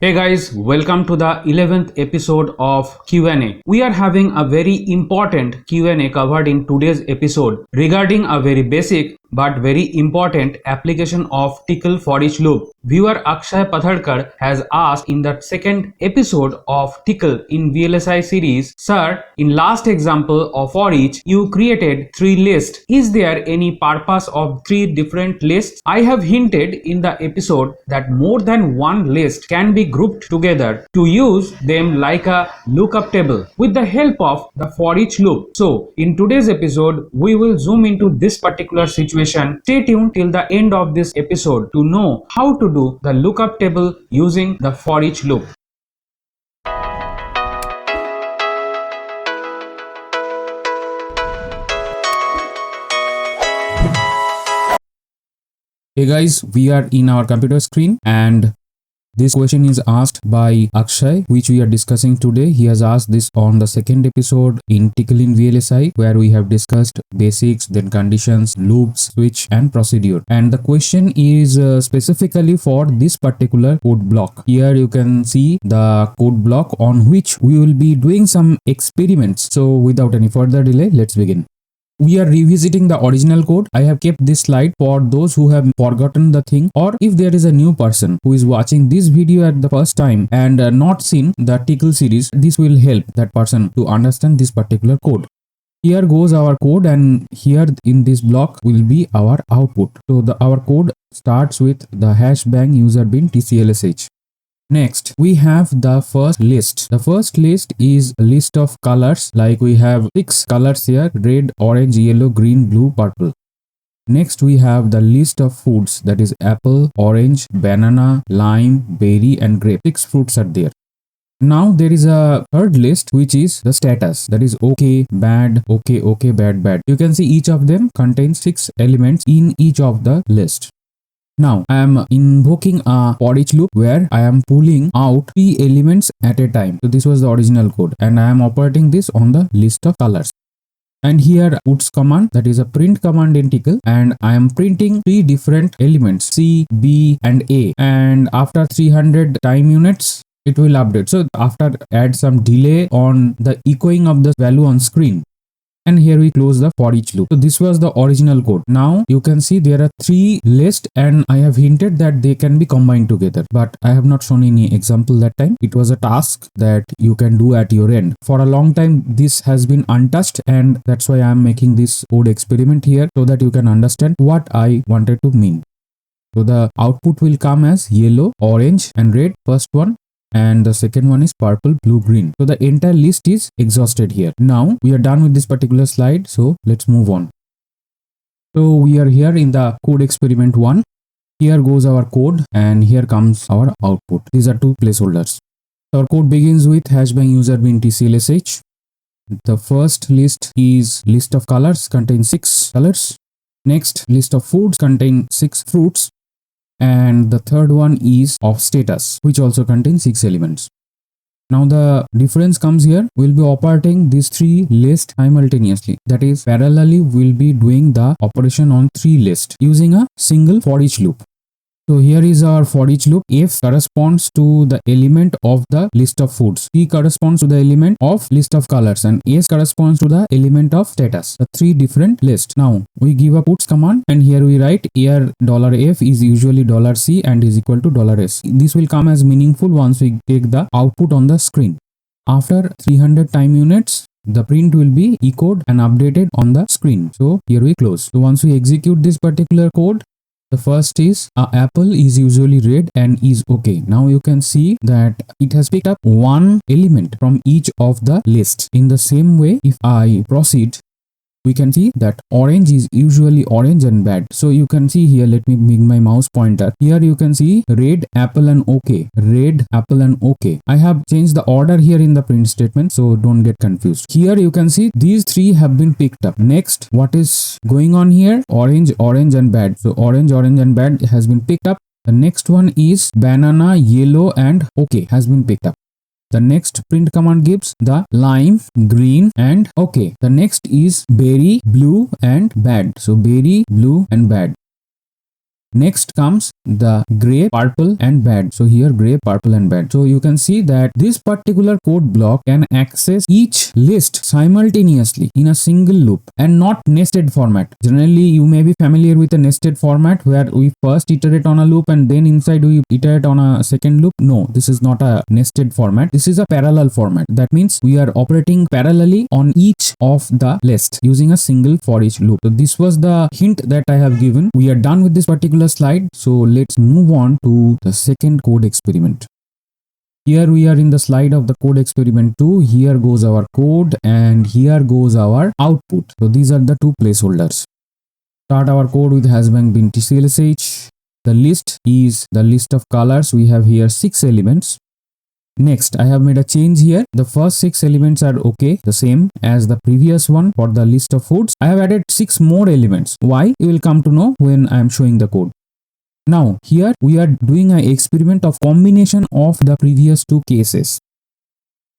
Hey guys, welcome to the 11th episode of Q&A. We are having a very important Q&A covered in today's episode regarding a very basic but very important application of tickle for each loop. Viewer Akshay Pathadkar has asked in the second episode of tickle in VLSI series, Sir, in last example of for each, you created 3 lists. Is there any purpose of 3 different lists? I have hinted in the episode that more than one list can be grouped together to use them like a lookup table with the help of the for each loop. So in today's episode, we will zoom into this particular situation. Stay tuned till the end of this episode to know how to do the lookup table using the for each loop. Hey guys, we are in our computer screen and this question is asked by Akshay, which we are discussing today. He has asked this on the second episode in Tickle in VLSI, where we have discussed basics, then conditions, loops, switch and procedure. And the question is specifically for this particular code block. Here you can see the code block on which we will be doing some experiments. So without any further delay, let's begin. We are revisiting the original code. I have kept this slide for those who have forgotten the thing, or if there is a new person who is watching this video at the first time and not seen the tickle series, this will help that person to understand this particular code. Here goes our code, and here in this block will be our output. So our code starts with the hash bang user bin tclsh. Next, we have the first list. The first list is a list of colors, like we have 6 colors here: red, orange, yellow, green, blue, purple. Next, we have the list of foods, that is apple, orange, banana, lime, berry and grape. 6 fruits are there. Now there is a third list which is the status, that is okay, bad, okay, bad, bad. You can see each of them contains 6 elements in each of the list. Now I am invoking a for each loop where I am pulling out 3 elements at a time. So this was the original code and I am operating this on the list of colors. And here puts command, that is a print command in tickle, and I am printing 3 different elements C, B and A, and after 300 time units it will update. So after add some delay on the echoing of the value on screen. And here we close the for each loop. So this was the original code. Now you can see there are 3 lists and I have hinted that they can be combined together, but I have not shown any example that time. It was a task that you can do at your end. For a long time this has been untouched, and that's why I am making this code experiment here so that you can understand what I wanted to mean. So the output will come as yellow, orange and red, first one, and the second one is purple, blue, green. So the entire list is exhausted here. Now we are done with this particular slide, so let's move on. So we are here in the code experiment 1. Here goes our code and here comes our output. These are 2 placeholders. Our code begins with hashbang user bin tclsh. The first list is list of colors, contains 6 colors. Next, list of foods, contain 6 fruits. And the third one is of status, which also contains 6 elements. Now the difference comes here. We'll be operating these 3 lists simultaneously. That is, parallelly we'll be doing the operation on 3 lists using a single for each loop. So here is our for each loop. F corresponds to the element of the list of foods. P corresponds to the element of list of colors, and S corresponds to the element of status. The 3 different lists. Now we give a puts command and here we write here $F is usually $C and is equal to $S. This will come as meaningful once we take the output on the screen. After 300 time units, the print will be echoed and updated on the screen. So here we close. So once we execute this particular code, the first is apple is usually red and is okay. Now you can see that it has picked up 1 element from each of the lists. In the same way, if I proceed, we can see that orange is usually orange and bad. So you can see here, let me make my mouse pointer. Here you can see red, apple and okay. Red, apple and okay. I have changed the order here in the print statement, so don't get confused. Here you can see these 3 have been picked up. Next, what is going on here? Orange, orange and bad. So orange, orange and bad has been picked up. The next one is banana, yellow and okay has been picked up. The next print command gives the lime, green and okay. The next is berry, blue and bad. So berry, blue and bad. Next comes the gray, purple and bad. So here gray, purple and bad. So you can see that this particular code block can access each list simultaneously in a single loop and not nested format. Generally, you may be familiar with a nested format where we first iterate on a loop and then inside we iterate on a second loop. No, this is not a nested format. This is a parallel format. That means we are operating parallelly on each of the list using a single for each loop. So this was the hint that I have given. We are done with this particular slide. So let's move on to the second code experiment. Here we are in the slide of the code experiment 2. Here goes our code and here goes our output. So these are the two placeholders. Start our code with hashbang bin tclsh. The list is the list of colors. We have here 6 elements. Next, I have made a change here. The first 6 elements are okay, the same as the previous one for the list of foods. I have added 6 more elements. Why? You will come to know when I am showing the code. Now, here we are doing an experiment of combination of the previous two cases.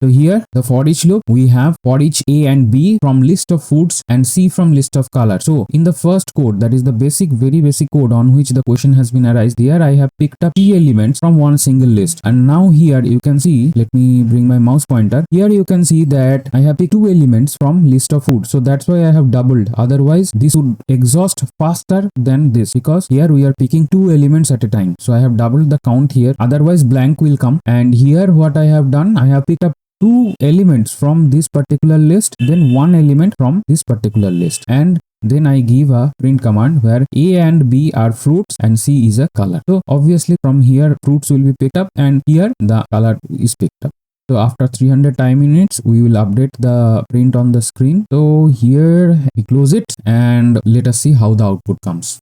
So here the for each loop, we have for each A and B from list of foods and C from list of colors. So in the first code, that is the very basic code on which the question has been arised, there I have picked up 3 elements from one single list. And now here you can see, let me bring my mouse pointer. Here you can see that I have picked 2 elements from list of foods. So that's why I have doubled. Otherwise this would exhaust faster than this, because here we are picking 2 elements at a time. So I have doubled the count here. Otherwise blank will come. And here what I have done, I have picked up 2 elements from this particular list, then 1 element from this particular list, and then I give a print command where A and B are fruits and C is a color. So obviously from here fruits will be picked up and here the color is picked up. So after 300 time units, we will update the print on the screen. So here we close it and let us see how the output comes.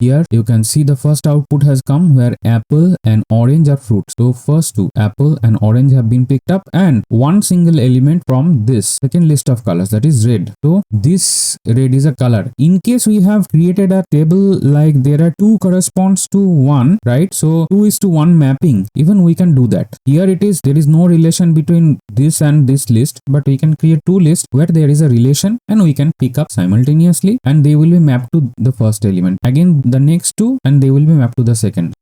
Here you can see the first output has come where apple and orange are fruits. So first 2, apple and orange, have been picked up and one single element from this second list of colors, that is red. So this red is a color. In case we have created a table like there are 2 corresponds to 1, right? So 2:1 mapping, even we can do that. Here it is, there is no relation between this and this list, but we can create 2 lists where there is a relation and we can pick up simultaneously and they will be mapped to the first element. Again the next 2 and they will be mapped to the second.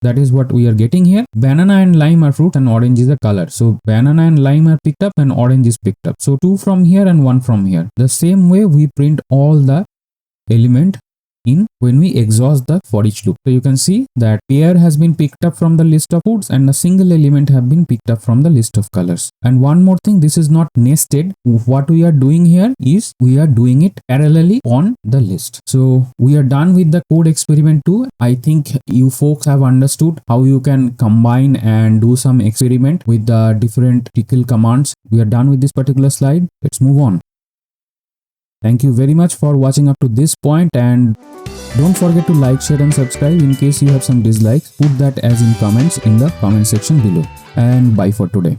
That is what we are getting here. Banana and lime are fruit and orange is a color. So banana and lime are picked up and orange is picked up. So 2 from here and 1 from here. The same way we print all the element in when we exhaust the for each loop. So you can see that pear has been picked up from the list of foods and a single element have been picked up from the list of colors. And one more thing, this is not nested. What we are doing here is we are doing it parallelly on the list. So we are done with the code experiment 2. I think you folks have understood how you can combine and do some experiment with the different tickle commands. We are done with this particular slide. Let's move on. Thank you very much for watching up to this point, and don't forget to like, share and subscribe. In case you have some dislikes, put that as in comments in the comment section below. And bye for today.